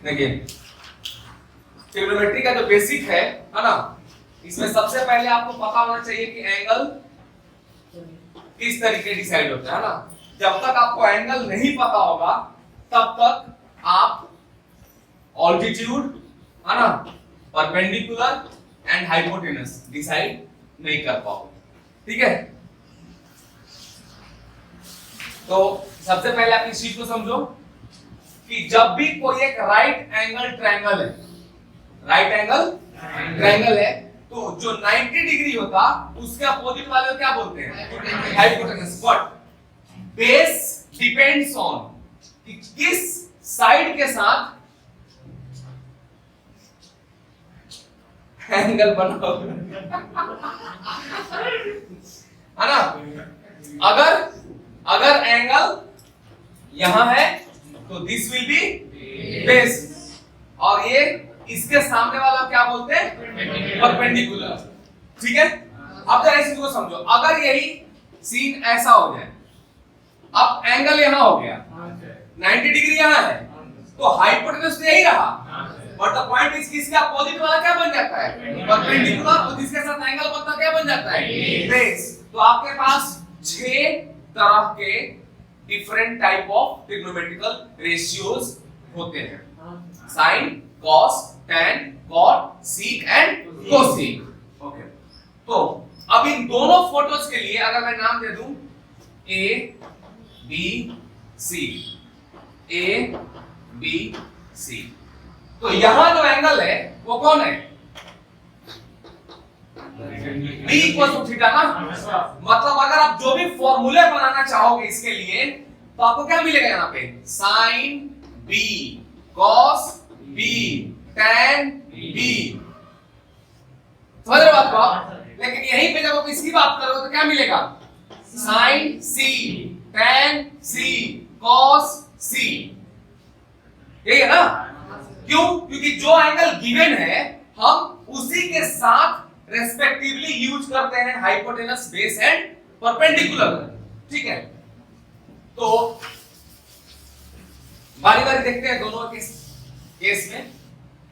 देखिए ट्रिग्नोमेट्री का जो बेसिक है ना, इसमें सबसे पहले आपको पता होना चाहिए कि एंगल किस तरीके डिसाइड होता है ना। जब तक आपको एंगल नहीं पता होगा तब तक आप ऑल्टीट्यूड है ना, परपेंडिकुलर एंड हाइपोटेनस डिसाइड नहीं कर पाओगे। ठीक है, तो सबसे पहले आप इस चीज को समझो कि जब भी कोई एक राइट एंगल ट्रायंगल है, राइट एंगल ट्रायंगल है, तो जो 90 डिग्री होता उसके अपोजिट वाले को क्या बोलते हैं? Hypotenuse. But base depends on कि किस साइड के साथ एंगल बना है ना। अगर एंगल यहां है तो दिस विल बी बेस, और ये इसके सामने वाला क्या बोलते हैं? परपेंडिकुलर। ठीक है, अब जरा इस चीज को समझो। अगर यही सीन ऐसा हो जाए, अब एंगल यहां हो गया, 90 डिग्री यहां है, तो हाइपोटेनस तो यही रहा, बट द पॉइंट इज किसके अपोजिट वाला क्या बन जाता है? परपेंडिकुलर। और जिसके साथ एंगल बनता क्या बन जाता है? बेस। तो आपके पास 6 तरह के different type of trigonometrical ratios होते हैं: sine, cos, tan, cot, sec and cosec। Okay, तो अब इन दोनों फोटोज के लिए अगर मैं नाम दे दूं A B C, A B C, तो यहां जो एंगल है वो कौन है? B इक्वल टू थीटा ना। मतलब अगर आप जो भी फॉर्मूले बनाना चाहोगे इसके लिए, तो आपको क्या मिलेगा यहाँ पे? Sine B, cos B, tan B। समझ रहे हो बात को? लेकिन यहीं पे जब आप इसकी बात करोगे तो क्या मिलेगा? Sine C, tan C, cos C। यही है ना? क्यों? क्योंकि जो एंगल गिवन है हम उसी के साथ रेस्पेक्टिवली यूज करते हैं हाइपोटेनस, बेस एंड परपेंडिकुलर। ठीक है, तो बारी बारी देखते हैं दोनों केस में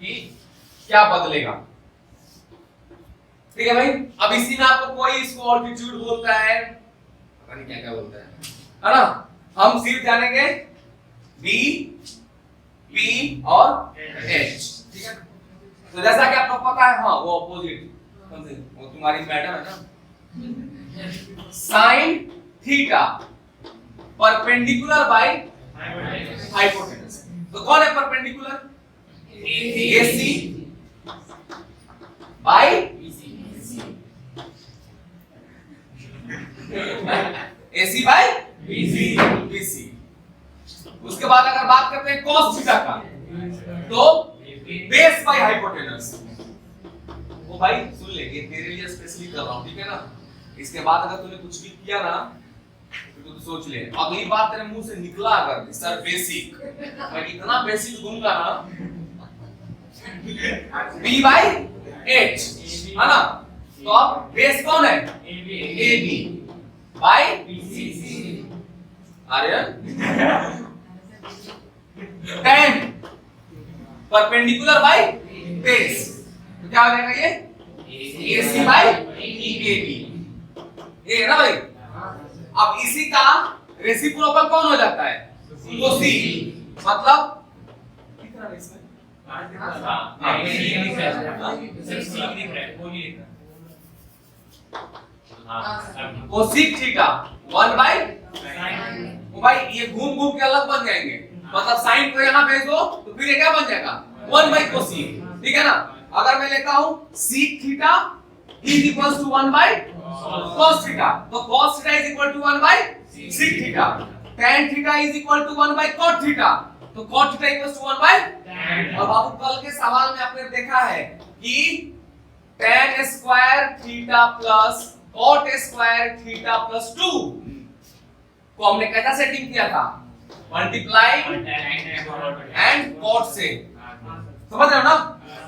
कि क्या बदलेगा। ठीक है भाई, अब इसी में आपको कोई इसको ऑल्टीट्यूड बोलता है, पता नहीं क्या क्या बोलता है ना। हम सिर्फ जानेंगे B, P और H। ठीक है, तो जैसा कि आपको पता है, हाँ वो अपोजिट, वो तुम्हारी मैडम है ना, sine theta perpendicular by hypotenuse. तो कौन है perpendicular? AC by AC by BC। उसके बाद अगर बात करते हैं cos थीटा का, तो बेस बाय हाइपोटेनस। वो भाई सुन ले, ये तेरे लिए स्पेशली कर रहा हूं, ठीक है ना। इसके बाद अगर तूने कुछ भी किया ना तो तू सोच ले, अगली बार तेरे मुंह से निकला अगर सर बेसिक, मैं इतना बेसिक दूंगा ना, B बाय H है ना। तो अब बेस कौन है? AB by BC। Aryan tan perpendicular by base, तो क्या हो जाएगा ये? AC by AB। ये है ना भाई। अब इसी का रेसिप्रोकल कौन हो जाता है? तो C। मतलब कितना है इसमें? कोसेक थीटा 1 बाय, ओ भाई ये घूम घूम के अलग बन जाएंगे, मतलब साइन को यहाँ भेज दो तो फिर ये क्या बन जाएगा? 1 बाय कोसेक। ठीक है ना। अगर मैं लेता हूं sec theta is equal to 1 by cos theta, तो cos theta is equal to 1 by sec theta. tan theta is equal to 1 by cot theta, तो cot theta equal to 1 by tan। और बाबू कल के सवाल में आपने देखा है कि tan square theta plus cot square theta plus 2 को हमने कैसा सेटिंग किया था? मल्टीप्लाई एंड cot से। समझ रहे हो ना?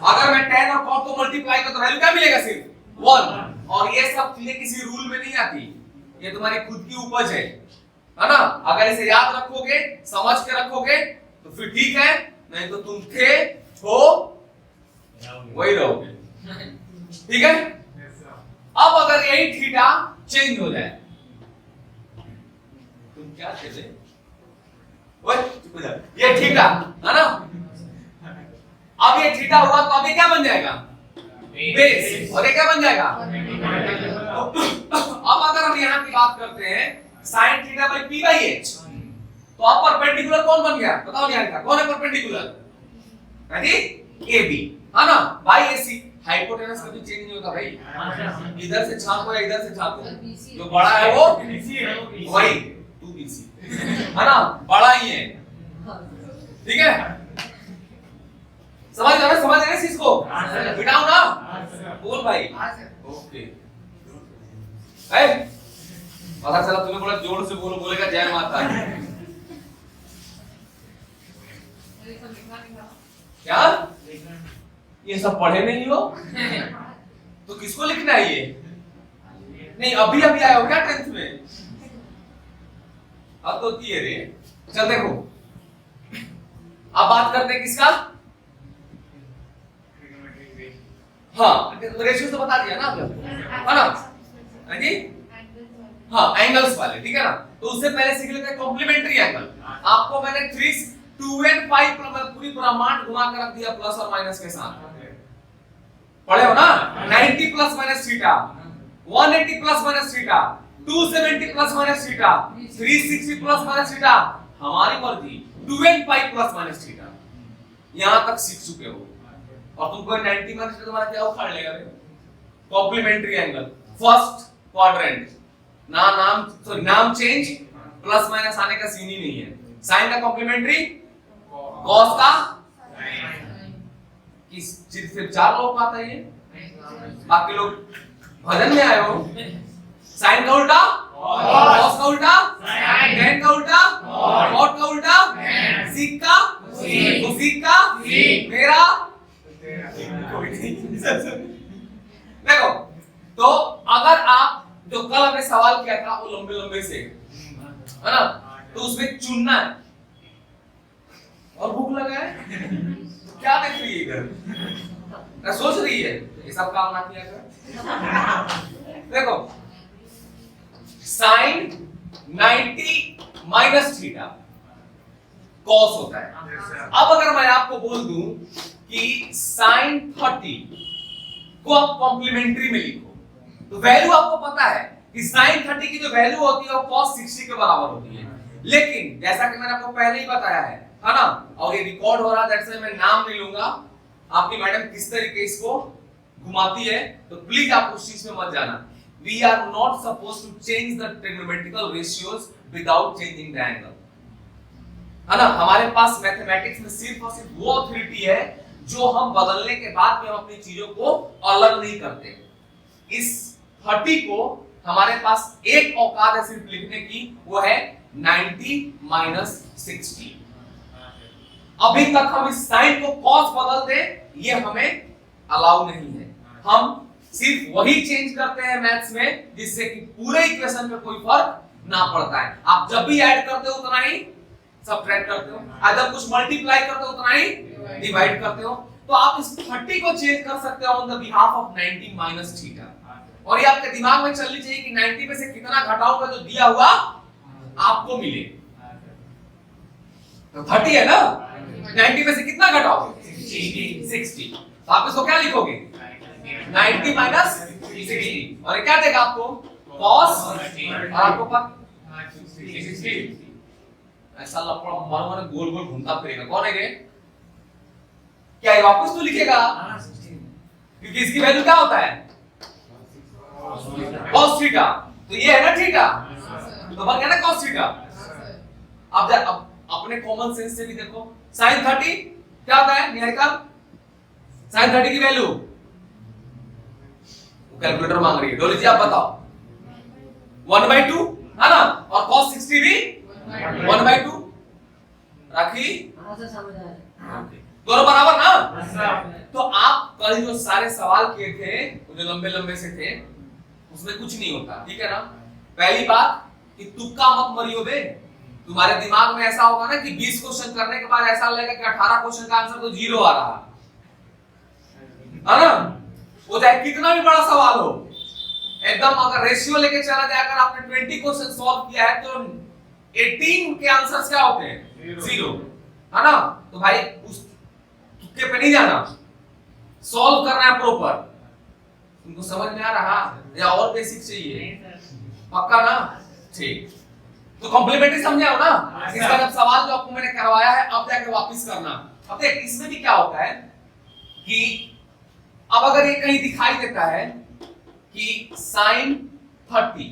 अगर मैं tan और cot को मल्टीप्लाई करूं तो वैल्यू क्या मिलेगा? सिर्फ 1। और ये सब चीजें किसी रूल में नहीं आती, ये तुम्हारी खुद की उपज है ना। अगर इसे याद रखोगे, समझ के रखोगे तो फिर ठीक है, नहीं तो तुम थे हो वही रहोगे। ठीक है, अब अगर यही थीटा चेंज हो जाए, तुम क्या थे? ये थीटा है ना, अब ये थीटा हुआ तो अभी क्या बन जाएगा? बेस। और ये क्या बन जाएगा? अब अगर हम यहाँ की बात करते हैं sin theta by p by h, तो अब परपेंडिकुलर कौन बन गया? बताओ निहारिका, कौन है परपेंडिकुलर? AB है ना, बाई AC। हाइपोटेनस कभी चेंज नहीं होता भाई, इधर से छापो या इधर से छापो, जो बड़ा है वो वही 2BC है ना, बड़ा ही है। ठीक है, समझ रहे इस चीज को? बिठाओ ना, बोल भाई। ओके, पता चला तुम्हें बड़ा जोर से बोलो, बोलेगा जय माता दी। क्या ये सब पढ़े नहीं हो तो किसको लिखना है ये? नहीं, अभी आए हो क्या 10th में? अब तो है रे। चल देखो, अब बात करते हैं किसका? हाँ, रेशियो तो बता दिया ना आपने, है ना? हाँ जी, हाँ एंगल्स वाले, ठीक है ना। तो उससे पहले सीख लेते हैं कॉम्प्लीमेंट्री एंगल। आपको मैंने 3 2 and 5 पूरी ब्रह्मांड घुमा कर रख दिया प्लस और माइनस के साथ, पढ़े हो ना? 90 plus minus theta, 180 plus minus theta, 270 plus minus theta, 360 plus minus theta, हमारी मर्जी 2 and 5 प्लस माइनस थीटा, यहां तक सीख चुके हो। और तुमको 90 माइनस थीटा तुम्हारा क्या उखाड़ लेगा रे? कॉम्प्लीमेंट्री एंगल, फर्स्ट क्वाड्रेंट, नाम चेंज, प्लस माइनस आने का सीन ही नहीं है। साइन का कॉम्प्लीमेंट्री, कॉस का सिर्फ 4 लोग पाता है ये, बाकी लोग भजन में आए हो। साइन का उल्टा कॉस का उल्टा, टेन का उल्टा कॉट का उल्टा, सीक का सीक का मेरा। देखो, तो अगर आप जो कल हमने सवाल किया था वो लंबे से है ना, तो उसमें चुनना है। और भूख लगा है, क्या देख रही है इधर? क्या सोच रही है? ये सब काम ना किया कर। देखो, साइन 90 माइनस थीटा कॉस होता है। अब अगर मैं आपको बोल दूं कि साइन 30 को आप कॉम्प्लीमेंट्री में लिखो, तो वैल्यू आपको पता है कि साइन 30 की जो वैल्यू होती है वो cos 60 के बराबर होती है। लेकिन जैसा कि मैंने आपको पहले ही बताया है ना, और ये रिकॉर्ड हो रहा है, दैट्स व्हाई मैं नाम नहीं लूंगा। आपकी मैडम किस तरीके इसको घुमाती है, तो प्लीज आप उस चीज में मत जाना। We are not supposed to change the trigonometrical ratios without changing the angle, है ना। हमारे पास मैथमेटिक्स में सिर्फ और सिर्फ वो अथॉरिटी है जो हम बदलने के बाद में हम अपनी चीजों को अलग नहीं करते। इस 30 को हमारे पास एक औकात है सिर्फ लिखने की, वो है 90 माइनस 60। अभी तक हम इस साइन को कॉस बदल दें, ये हमें अलाउ नहीं है। हम सिर्फ वही चेंज करते हैं मैथ्स में जिससे कि पूरे इक्वेशन पे कोई फर्क ना पड़ता है। आप जब भी ऐड करते हो उतना ही सबट्रैक्ट करते हो, अगर कुछ मल्टीप्लाई करते हो उतना ही डिवाइड करते हो। तो आप इस 30 को चेंज कर सकते हो on the behalf of 90 minus theta. और ये आपके दिमाग में चलनी चाहिए कि 90 में से कितना घटाऊंगा जो दिया हुआ आपको मिले। तो 30 है ना, 90 में से कितना घटाओगे? 60। तो आप इसको क्या लिखोगे? 90 माइनस 60। और क्या देगा आपको? cos, और आपको पता 60। ऐसा लपड़ा मारो गोल गोल घूमता फिरेगा। कौन है ये? क्या ये वापस तो लिखेगा? क्योंकि इसकी वैल्यू क्या होता है? cos theta. तो ये है ना थीटा, तो बन गया ना cos थीटा। अब अपने कॉमन सेंस से भी देखो, sin 30 क्या होता है निहारिका? sin 30 की वैल्यू कैलकुलेटर मांग रही है, डोली जी आप बताओ। 1/2 है ना, और cos 60 भी 1/2। राखी दोनों बराबर ना। तो आप कल जो सारे सवाल किए थे वो जो लंबे लंबे से थे उसमें कुछ नहीं होता, ठीक है ना। पहली बात कि तुक्का मत मरियो बे, तुम्हारे दिमाग में ऐसा होगा ना कि 20 क्वेश्चन करने के बाद ऐसा लगेगा कि 18 क्वेश्चन का आंसर तो 0 आ रहा है ना। वो चाहे कितना भी बड़ा सवाल हो, एकदम अगर रेशियो लेके चला जाए, अगर आपने 20 क्वेश्चन सॉल्व किया है तो 18 के आंसर्स क्या होते हैं? 0, है ना। तो भाई उस तुक्के पे नहीं जाना, सॉल्व करना है प्रॉपर। तुमको समझ में आ रहा या और बेसिक चाहिए? पक्का ना? ठीक, तो कॉम्प्लीमेंट्री समझे हो ना। इसका जब सवाल जो आपको मैंने करवाया है, अब जाके वापस करना। अब देख इसमें भी क्या होता है कि अब अगर ये कहीं दिखाई देता है कि sin 30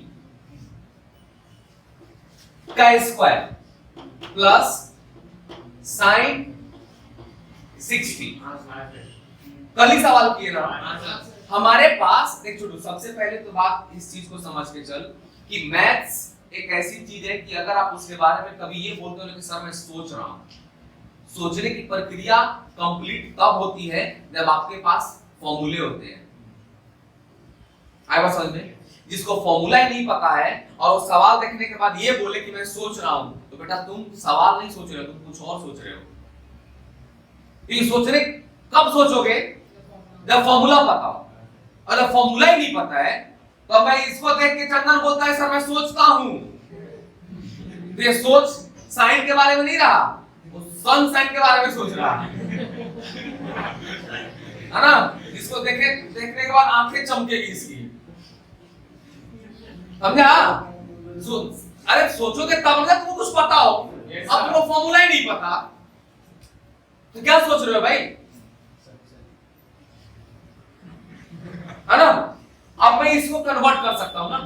का स्क्वायर प्लस sin 60, कल ही सवाल किए ना हमारे पास। देख छोटू, सबसे पहले तो बात इस चीज को समझ के चल कि मैथ्स एक ऐसी चीज है कि अगर आप उसके बारे में कभी ये बोलते हो कि सर मैं सोच रहा हूं, सोचने की प्रक्रिया कंप्लीट तब होती है जब आपके पास फॉर्मूले होते हैं। आया बात समझ में? जिसको फॉर्मूला ही नहीं पता है और वो सवाल देखने के बाद ये बोले कि मैं सोच रहा हूं, तो बेटा तुम सवाल नहीं सोच रहे हो, तुम कुछ और सोच रहे हो। ये सोचने कब सोचोगे? जब फॉर्मूला पता हो। और जब फॉर्मूला ही नहीं पता है तो मैं इसको देख के चंदन बोलता है सर मैं सोचता हूं, तो ये सोच साइन के बारे में नहीं रहा, वो सन साइन के बारे में सोच रहा है ना। इसको देखने के बाद आंखें चमकेगी इसकी, समझा? अरे सोचोगे तब ना तुमको कुछ पता हो। अब तुमको फॉर्मूला ही नहीं पता तो क्या सोच रहे हो भाई, है ना। अब मैं इसको कन्वर्ट कर सकता हूं ना,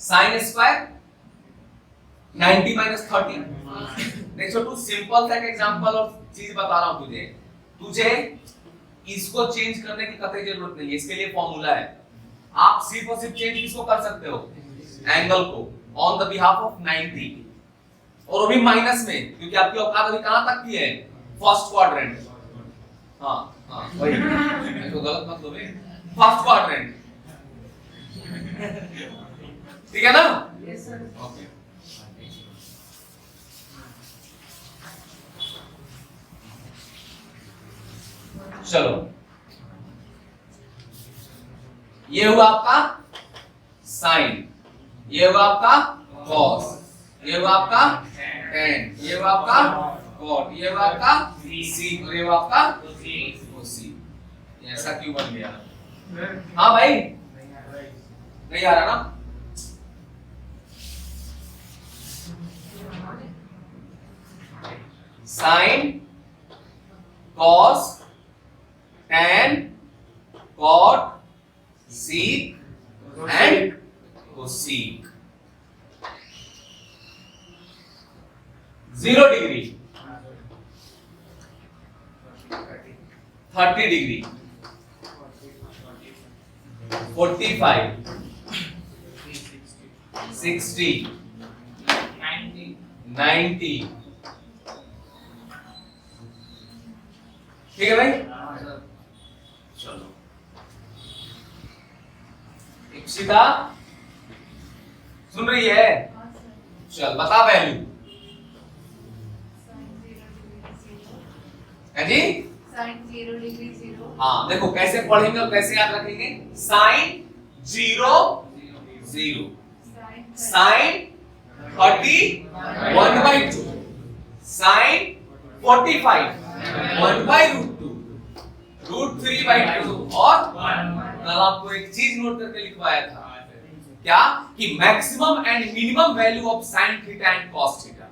साइन स्क्वायर 90 माइनस 30। देख छोटू, सिंपल सा एक एग्जांपल और चीज बता रहा हूं तुझे इसको चेंज करने की कतई जरूरत नहीं है, इसके लिए फॉर्मूला है। आप सिर्फ और सिर्फ चेंज किसको कर सकते हो? एंगल को, ऑन द बिहाफ ऑफ 90, और वो भी माइनस में, क्योंकि आपकी औकात अभी कहां तक की है? First quadrant. हाँ हाँ वही, इसको गलत मत लो बे, फर्स्ट क्वाड्रेंट, ठीक है ना? Yes sir. ओके, चलो ये हुआ आपका साइन, ये हुआ आपका कॉस, ये हुआ आपका टेन, ये हुआ आपका कॉट, ये हुआ आपका सीक, और ये हुआ आपका कोसेक। ऐसा क्यों बन गया? हाँ भाई, नहीं आ रहा ना? Sine, cos, tan, cot, sec and cosec. 0 degree, 30 degree, 45, 60, 90। ठीक है भाई? चलो इप्सिता सुन रही है? चल बता वैल्यू। है जी? Sign 0 degree 0। हाँ देखो कैसे पढ़ेंगे और कैसे याद रखेंगे। साइन 0 0, साइन 30 1/2, साइन 45 1/√2, √3/2, और कल आपको एक चीज नोट करके लिखवाया था, क्या? कि maximum and minimum value of sine theta and cos theta,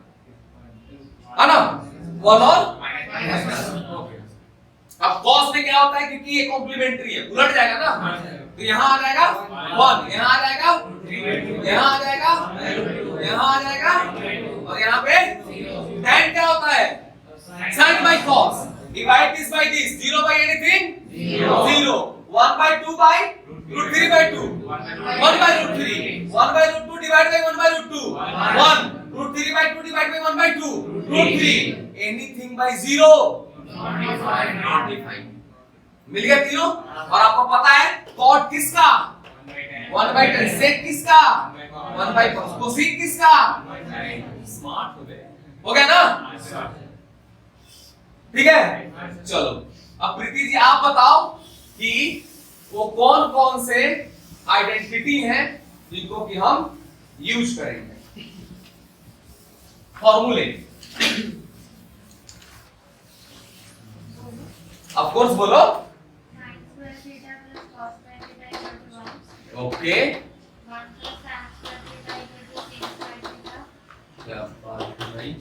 है ना? वन और ओके। अब कॉस में क्या होता है, क्योंकि ये कॉम्प्लीमेंट्री है, उलट जाएगा ना, तो यहाँ आ जाएगा 1, यहाँ आ जाएगा, यहाँ आ जाएगा, यहाँ आ जाएगा, और यहाँ पे tan क्या होता है? sin by cos, divide this by this, 0 by anything 0, 1/2 by √3/2, 1/√3, 1/√2 divided by 1/√2, 1, √3/2 divided by 1/2, √3, anything by 0 not defined। मिल गया तीनों? और आपको पता है cot किसका? 1/10, sec किसका? 1/10, cosec किसका? स्मार्ट हो गए, हो गया ना? ठीक है, चलो अब प्रीति जी आप बताओ कि वो कौन कौन से आइडेंटिटी हैं जिनको कि हम यूज करेंगे फॉर्मूले। ऑफ कोर्स बोलो। ओके, क्या बात है भाई,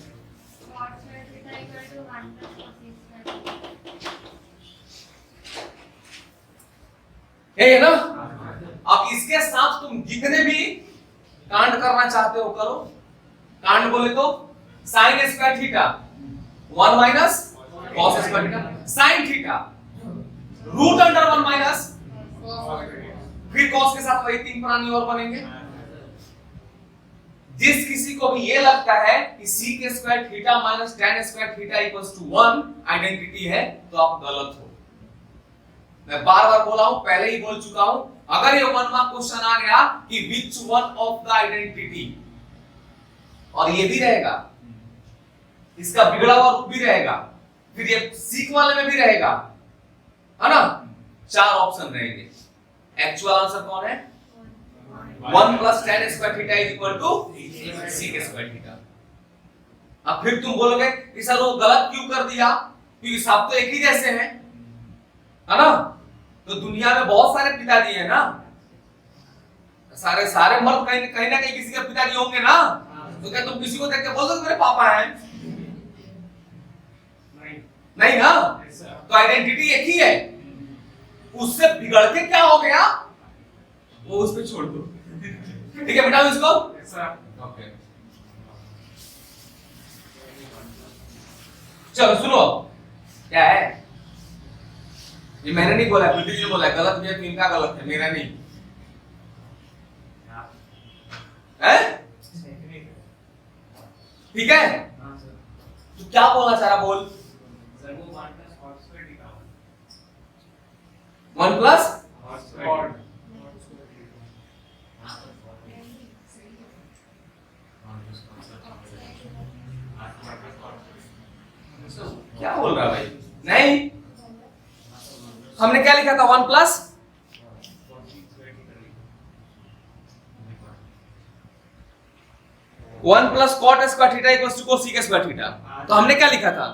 है ना? अब इसके साथ तुम जितने भी कांड करना चाहते हो करो। कांड बोले तो sine square theta 1 minus cos square theta, sine theta root under 1 minus, फिर कॉस के साथ वही 3 प्राणी और बनेंगे। जिस किसी को भी ये लगता है कि sec square theta minus tan square theta equals to 1 identity है, तो आप गलत हो। मैं बार बार बोला हूं, पहले ही बोल चुका हूं, अगर ये 1 मार्क क्वेश्चन आ गया कि which one of the identity, और ये भी रहेगा, इसका बिगड़ा हुआ रूप भी रहेगा, फिर ये सीक वाले में भी रहेगा, है ना? 4 ऑप्शन रहेंगे। एक्चुअल आंसर कौन है? 1 plus tan square theta is equal to sec square theta. अब फिर तुम बोलोगे कि सर वो गलत क्यों कर दिया, क्योंकि सब तो एक ही जैसे हैं, है ना? तो दुनिया में बहुत सारे पिताजी हैं ना, सारे मर्द कहीं ना कहीं किसी के पिताजी होंगे ना, तो क्या तुम किसी को देख के बोल दो मेरे पापा हैं? नहीं ना, तो आइडेंटिटी एक ही है, उससे बिगड़ के क्या हो गया वो उस पे छोड़ दो। ठीक है बेटा, इसको ओके। चलो सुनो, क्या है ये? मैंने नहीं बोला, प्रीति जी ने बोला गलत भी है, तो इनका गलत है, मेरा नहीं है। ठीक है, तो क्या बोलना चाह रहा, बोल। सर वो 1 plus cos square theta 1 plus cos square क्या बोल रहा है भाई? नहीं, हमने क्या लिखा था? 1 plus cot square theta equals to cosec square theta. तो हमने क्या लिखा था?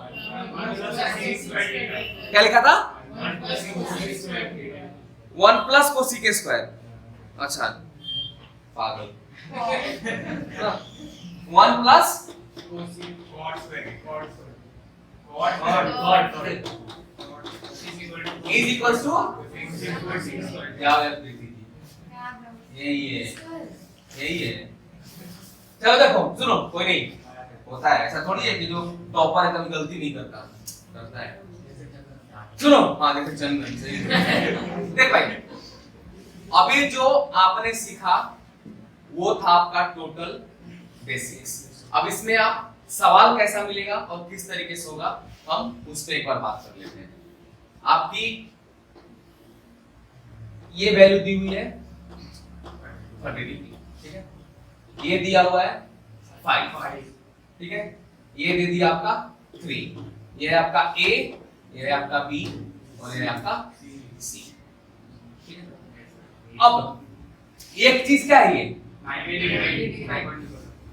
क्या लिखा था? 1 प्लस कोसेक स्क्वायर। अच्छा पागल। 1 प्लस इज इक्वल्स टू क्या है प्रीति जी? यही है। चलो देखो सुनो, कोई नहीं, होता है ऐसा, थोड़ी है कि जो टॉपर है कभी गलती नहीं करता है। सुनो, हाँ देखो चंदन सही देख भाई, अभी जो आपने सीखा वो था आपका टोटल बेसिक्स। अब इसमें आप सवाल कैसा मिलेगा और किस तरीके से होगा, हम उस पर एक बार बात कर लेते हैं। आपकी ये वैल्यू दी हुई है 30 डिग्री, ठीक है, ये दिया हुआ है 5, ठीक है, ये दे दिया आपका 3, ये है आपका A, ये है आपका B और ये है आपका C, ठीक है। अब एक चीज क्या है, ये 90,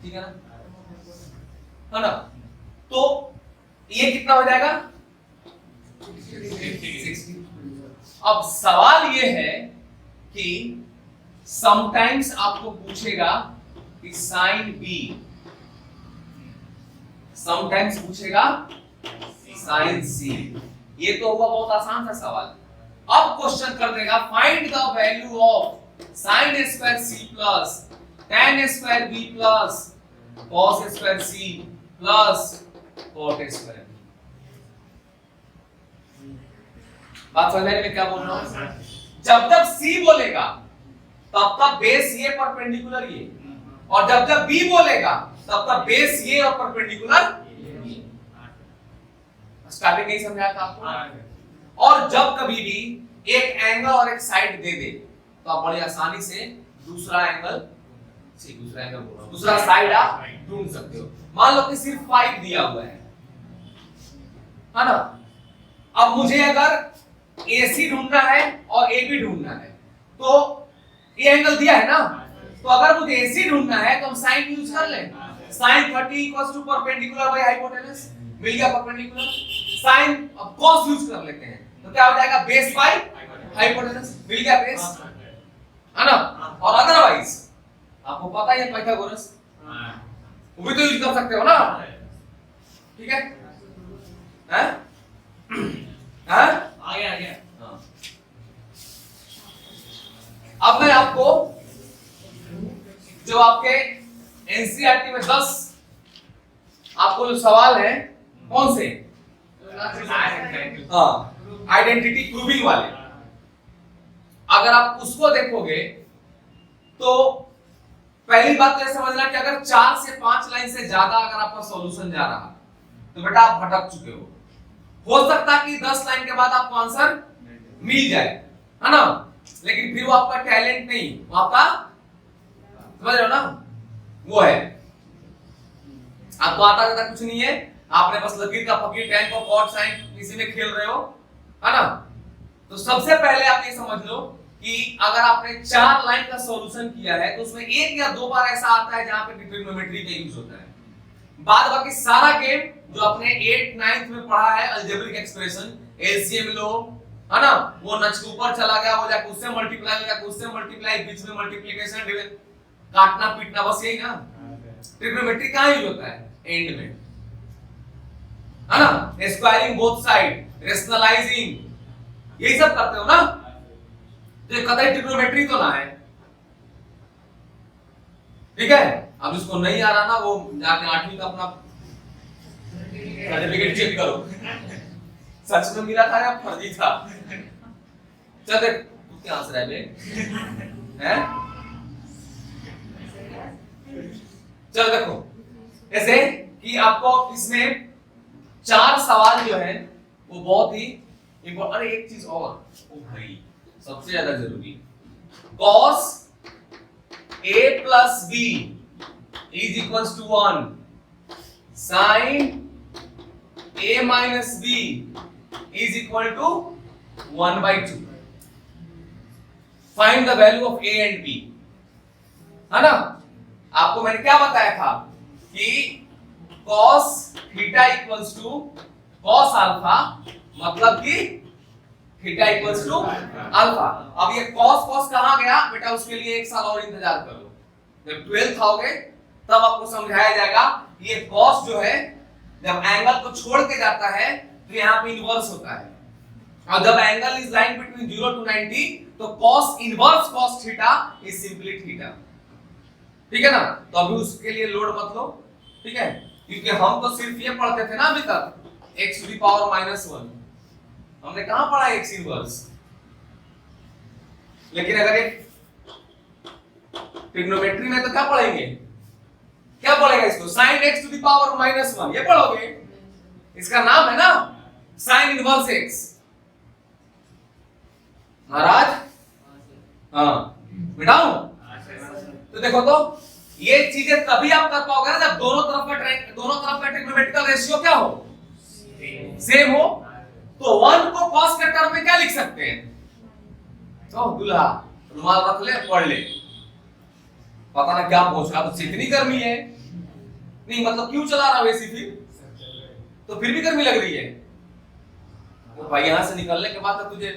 ठीक है ना? तो ये कितना हो जाएगा 60। अब सवाल ये है कि समटाइम्स आपको पूछेगा कि साइन बी, समटाइम्स पूछेगा साइन सी। ये तो हुआ बहुत आसान सा सवाल। अब क्वेश्चन कर देगा find the value of sine square C plus tan square B plus cos square C plus cot square. बात समझ में क्या बोल रहा हूं? जब जब C बोलेगा तब तक बेस ये परपेंडिकुलर ये, और जब जब B बोलेगा तब तक बेस ये और परपेंडिकुलर ये। स्टार्टिंग नहीं समझाया था आपको? और जब कभी भी एक एंगल और एक साइड दे दे तो आप बड़ी आसानी से दूसरा एंगल दूसरा एंगल बोल रहा हूं, दूसरा साइड आप ढूंढ सकते हो। मान लो कि सिर्फ 5 दिया हुआ है ना। अब मुझे अगर AC ढूंढना है और AB ढूंढना है, तो ये एंगल दिया है ना, तो अगर मुझे AC ढूंढना है तो हम साइन यूज कर लें। sin 30 परपेंडिकुलर बाय हाइपोटेनस, मिल गया परपेंडिकुलर। साइन अब cos यूज कर लेते हैं, तो क्या हो जाएगा, बेस बाय हाइपोटेनस, मिल गया बेस, है ना। और अदरवाइज आपको पता ही है पाइथागोरस, वो भी तो यूज कर सकते हो ना, ठीक है। हैं हैं आ गया हाँ। अब मैं आपको जो आपके एनसीईआरटी में 10 आपको जो सवाल है, कौन से, हाँ, आइडेंटिटी प्रूविंग वाले, अगर आप उसको देखोगे तो पहली बात तो ये समझना कि अगर 4 से 5 लाइन से ज्यादा अगर आपका सॉल्यूशन जा रहा तो बेटा आप भटक चुके हो सकता कि 10 लाइन के बाद आपको आंसर मिल जाए, है ना, लेकिन फिर वो आपका टैलेंट नहीं, वो आपका, समझ रहे हो ना, वो है आपको आता जाता कुछ नहीं है, आपने बस लकीर का फकीर टैन को कॉट साइन इसी में खेल रहे हो, है ना। तो सबसे पहले आप ये समझ लो कि अगर आपने 4 लाइन का सॉल्यूशन किया है तो उसमें 1 या 2 बार ऐसा आता है जहां पे ट्रिग्नोमेट्री का यूज होता है। बाद बाकी सारा गेम जो आपने 8 9th में पढ़ा है, अलजेब्रिक एक्सप्रेशन, एलसीएम लो, है ना, वो नच के ऊपर चला गया, हो जाके उससे मल्टीप्लाई हो जाके उससे मल्टीप्लाई, बीच में मल्टीप्लिकेशन डिवीजन, काटना पीटना, बस यही ना। ट्रिग्नोमेट्री कहां यूज होता है, एंड में, है ना, स्क्वायरिंग बोथ साइड, रेशनलाइजिंग, यही सब करते हो ना। तो कतई ट्रिग्नोमेट्री तो ना है, ठीक है। अब जिसको नहीं आ रहा ना वो जाके 8वीं का अपना सर्टिफिकेट चेक करो, सच में मिला था या फर्जी था। चल देख तू क्या आंसर है बे, हैं, चल देखो ऐसे कि आपको इसमें 4 सवाल जो है वो बहुत ही इंपॉर्टेंट। अरे एक चीज और, ओ भाई सबसे ज्यादा जरूरी, cos a plus b is equals to 1, sin a minus b is equal to 1/2. Find the value of a and b, है ना। आपको मैंने क्या बताया था कि cos theta equals to cos alpha, मतलब कि थीटा इक्वल्स टू अल्फा। अब ये cos cos कहां गया बेटा, उसके लिए 1 साल और इंतजार कर लो, जब 12th आओगे तब आपको समझाया जाएगा ये cos जो है जब एंगल को छोड़ के जाता है तो यहां पे इनवर्स होता है, और जब angle is line between 0 to 90 तो cos inverse cos theta is simply theta, ठीक है ना। तो अभी उसके लिए लोड मत लो, ठीक है, क्योंकि हम तो सिर्फ ये पढ़ते थे ना अभी तक x to the power -1, हमने कहां पढ़ा x इनवर्स। लेकिन अगर एक ट्रिग्नोमेट्री में तो क्या पढ़ेंगे, क्या पढ़ेगा इसको, sin x to the power -1, ये पढ़ोगे, इसका नाम है ना sin इनवर्स x। महाराज हाँ बिठाऊं, तो देखो तो ये चीजें तभी आप कर पाओगे ना जब दोनों तरफ का ट्रिग्नोमेट्रिकल रेशियो क्या हो, सेम हो। तो 1 को cos के टर्म में क्या लिख सकते हैं, तो दूल्हा रुमाल रख ले, पढ़ ले, पता ना क्या पहुंचा, तो इतनी गर्मी है, नहीं मतलब क्यों चला रहा वैसी, फिर तो फिर भी गर्मी लग रही है, तो भाई यहां से निकलने के बाद तो तुझे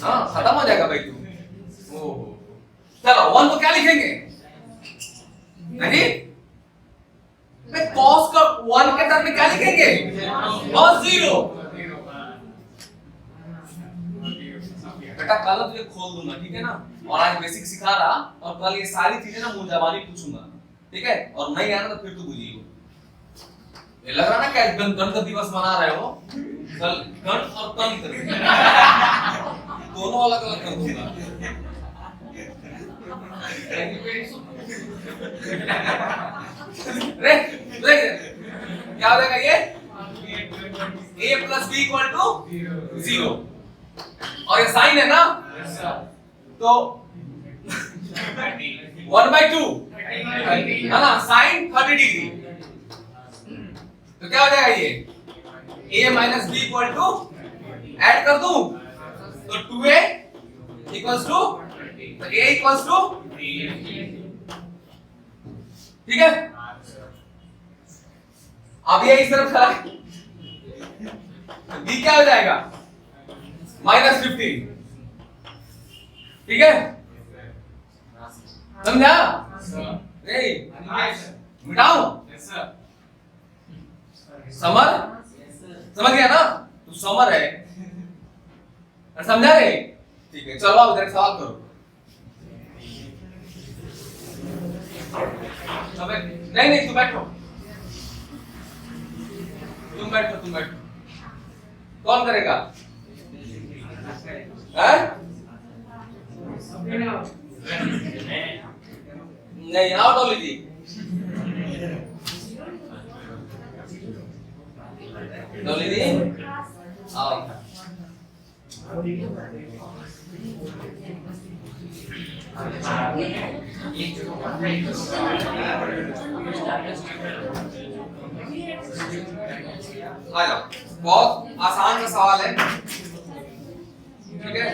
हाँ खत्म हो जाएगा भाई तू। ओहो चलो 1 को क्या लिखेंगे, नहीं मैं cos का 1 के टर्म में क्या लिखेंगे, cos 0। बेटा कल तुझे खोल दूंगा, ठीक है ना, और आज बेसिक सिखा रहा, और कल ये सारी चीजें ना मुंह जबानी पूछूंगा, ठीक है, और नहीं आना तो फिर तू बुझिए। ये लग रहा ना क्या गणतंत्र दिवस मना रहे हो, कल गण और तंत्र दोनों अलग अलग कर दूंगा। रे क्या हो जाएगा ये, a plus b equal to 0, और ये साइन है ना, तो 1/2 है ना, sin 30 डिग्री। तो क्या हो जाएगा ये a minus b equal to, add कर दूं तो 2a इक्वल्स टू, तो a इक्वल्स टू, ठीक है। अब ये इस तरफ चला, b क्या हो जाएगा -15, ठीक है, समझा? नहीं मिटाओ, समर, समझ गया ना, तू समर है, समझा रे? ठीक है, चलो आप इधर सवाल करो। नहीं नहीं, तुम बैठो, तुम बैठो, तुम बैठो। कौन करेगा? नहीं, आओ डोली जी, डोली जी आओ। आ जाओ, बहुत आसान सा सवाल है, ठीक है।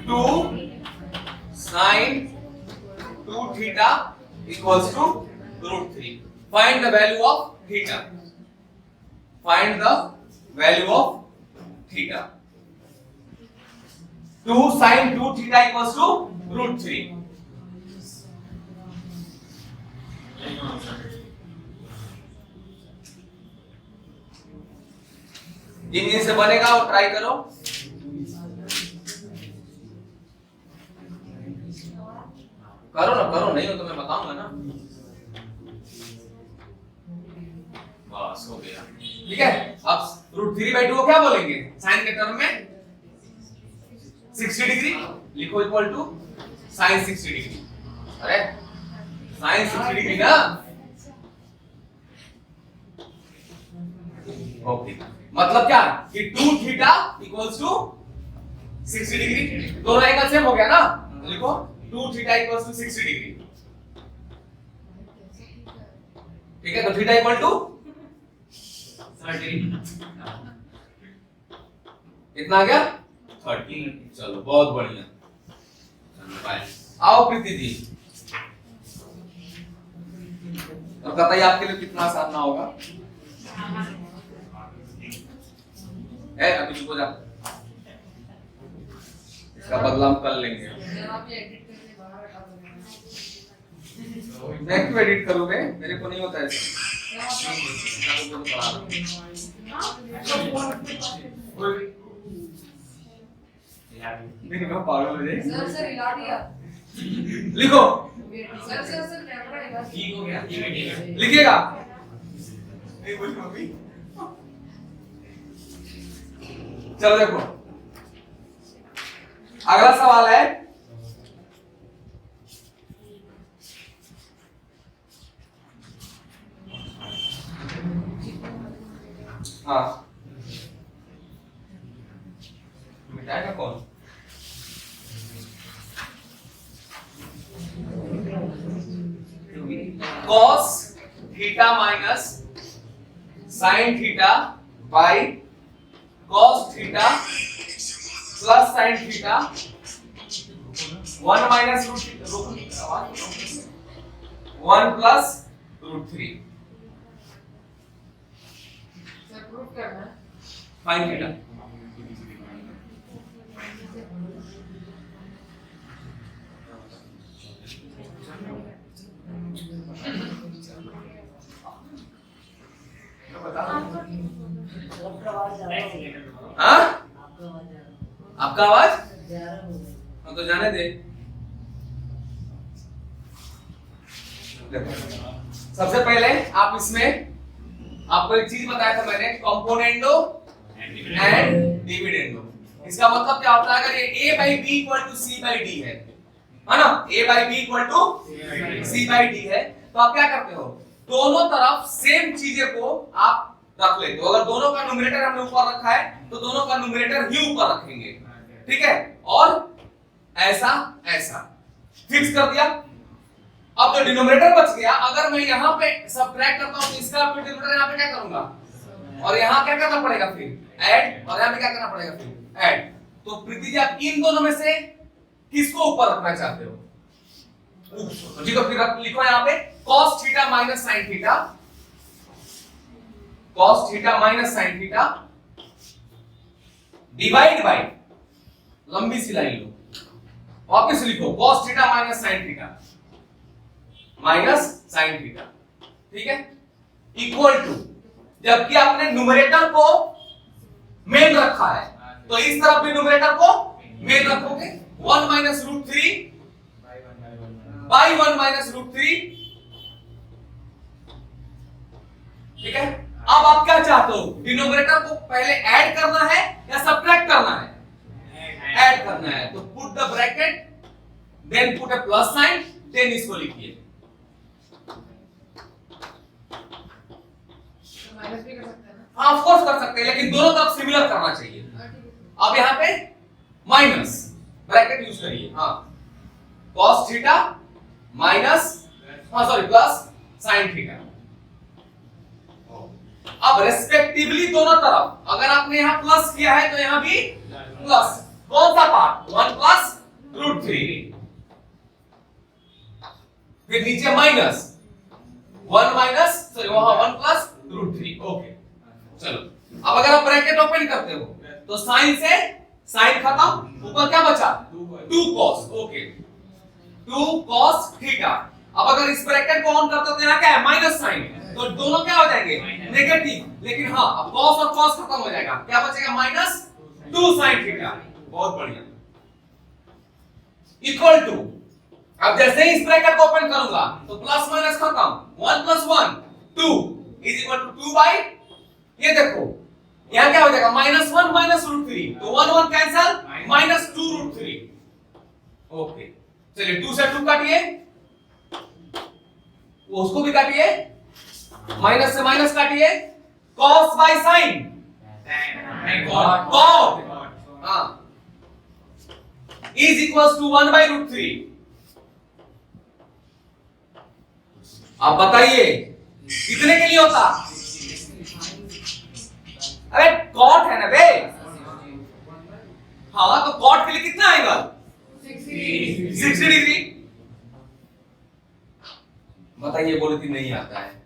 Two sin 2 theta equals to √3. Find the value of theta. Find the value of theta. 2 sin 2 theta equals to √3. जिन से बनेगा वो ट्राई करो। करो ना, करो, नहीं हो तो मैं बताऊंगा ना। बस हो गया, ठीक है। अब √3/2 को क्या बोलेंगे साइन के टर्म में? 60 डिग्री लिखो, इक्वल टू sin 60 डिग्री। अरे sin 60 डिग्री ना, ओके। मतलब क्या कि 2 थीटा इक्वल्स टू 60 डिग्री, दोनों एंगल सेम हो गया ना, लिखो 2 थीटा इक्वल्स टू 60 डिग्री, ठीक है। तो थीटा इक्वल टू 30, इतना आ गया 30। चलो बहुत बढ़िया, चलो बाय। आओ प्रीति जी, और बताइए आपके लिए कितना आसान ना होगा? है अभी चुप हो जा, इसका बदला हम कर लेंगे। मैं क्यों एडिट करूंगे, मेरे को नहीं होता ऐसा। नहीं मैं पागल हो जाएगी। सर सर हिला दिया, लिखो। सर सर सर कैमरा हिला दिया। ठीक हो गया, लिखिएगा। नहीं बोली मम्मी। चलो देखो, अगला सवाल है, हाँ मिटाएगा कौन? cos theta minus sin theta by cos theta plus sin theta 1 minus √1 plus √3 sir proof करना है। sin theta. हाँ आपका आवाज हाँ तो जाने दे। सबसे पहले आप इसमें आपको एक चीज बताया था मैंने, कंपोनेंडो एंड डिविडेंडो। इसका मतलब क्या होता है, अगर ये a by b equal to c by d है ना, a by b equal to c by d है, तो आप क्या करते हो, दोनों तरफ सेम चीजें को आप रख लेते हो। अगर दोनों का न्यूमरेटर हमने ऊपर रखा है तो दोनों का न्यूमरेटर ही ऊपर रखेंगे, ठीक है, और ऐसा ऐसा फिक्स कर दिया। अब जो डिनोमिनेटर बच गया, अगर मैं यहाँ पे सबट्रैक्ट करता हूं तो इसका डिनोमिनेटर यहाँ पे क्या करूंगा, और यहाँ क्या करना पड़ेगा फिर ऐड, और यहाँ पे क्या करना पड़ेगा फिर ऐड। तो प्रीति जी आप इन दोनों में से किसको ऊपर रखना चाहते हो? तो ठीक है, फिर लिखो यहाँ पे cos theta minus sin theta, cos theta minus sin theta divide by, लंबी सी लाइन लो, वापस लिखो cos theta minus sin theta minus sin theta, ठीक है, इक्वल टू, जबकि आपने न्यूमरेटर को मेन रखा है तो इस तरफ भी न्यूमरेटर को मेन रखोगे, 1 minus root 3 by 1 minus root 3, ठीक है। अब आप क्या चाहते हो, डिनोमिनेटर को पहले ऐड करना है या सब्ट्रैक्ट करना है? ऐड करना है, तो put the bracket then put a plus sign, then इसको लिखिए। माइनस भी कर सकते हैं ना? हाँ ऑफ कोर्स कर सकते हैं, लेकिन दोनों तरफ सिमिलर करना चाहिए। हाँ, ठीक है। अब यहाँ पे माइनस ब्रैकेट यूज करिए, हाँ, cos थीटा माइनस, हाँ सॉरी प्लस sin थीटा। अब रेस्पेक्टिवली दोनों तरफ अगर आपने यहाँ प्लस किया है तो यहाँ भी प्लस, कौन सा पार्ट, 1 प्लस रूट 3, फिर नीचे माइनस 1 माइनस सॉरी वहां 1 प्लस रूट 3, ओके। चलो अब अगर आप ब्रैकेट ओपन करते हो तो साइन से साइन खत्म, ऊपर क्या बचा 2 cos, ओके, 2 cos थीटा। अब अगर इस ब्रैकेट को ऑन करते हो तो यहाँ क्या है माइनस साइन, तो दोनों क्या हो जाएंगे नेगेटिव, लेकिन हाँ अब cos और cos खत्म हो जाएगा, क्या बचेगा माइनस 2 sin थीटा, बहुत बढ़िया, इक्वल टू, अब जैसे ही इस ब्रैकेट को ओपन करूंगा तो प्लस माइनस खत्म, 1 plus 1 2 is equal to 2 by, ये देखो यहाँ क्या हो जाएगा माइनस 1 माइनस रूट 3, तो 1 1 कैंसल, माइनस 2 रूट 3, ओके। चलिए 2 से 2 काटिए, उसको भी काटिए, माइनस से माइनस काटिए, cos बाय sin, cot, हाँ, is equals to 1 by root 3। आप बताइए कितने के लिए होता? अरे cot है ना बे, हाँ तो cot के लिए कितना आएगा 60 डिग्री। बताइए बोले कि नहीं आता है।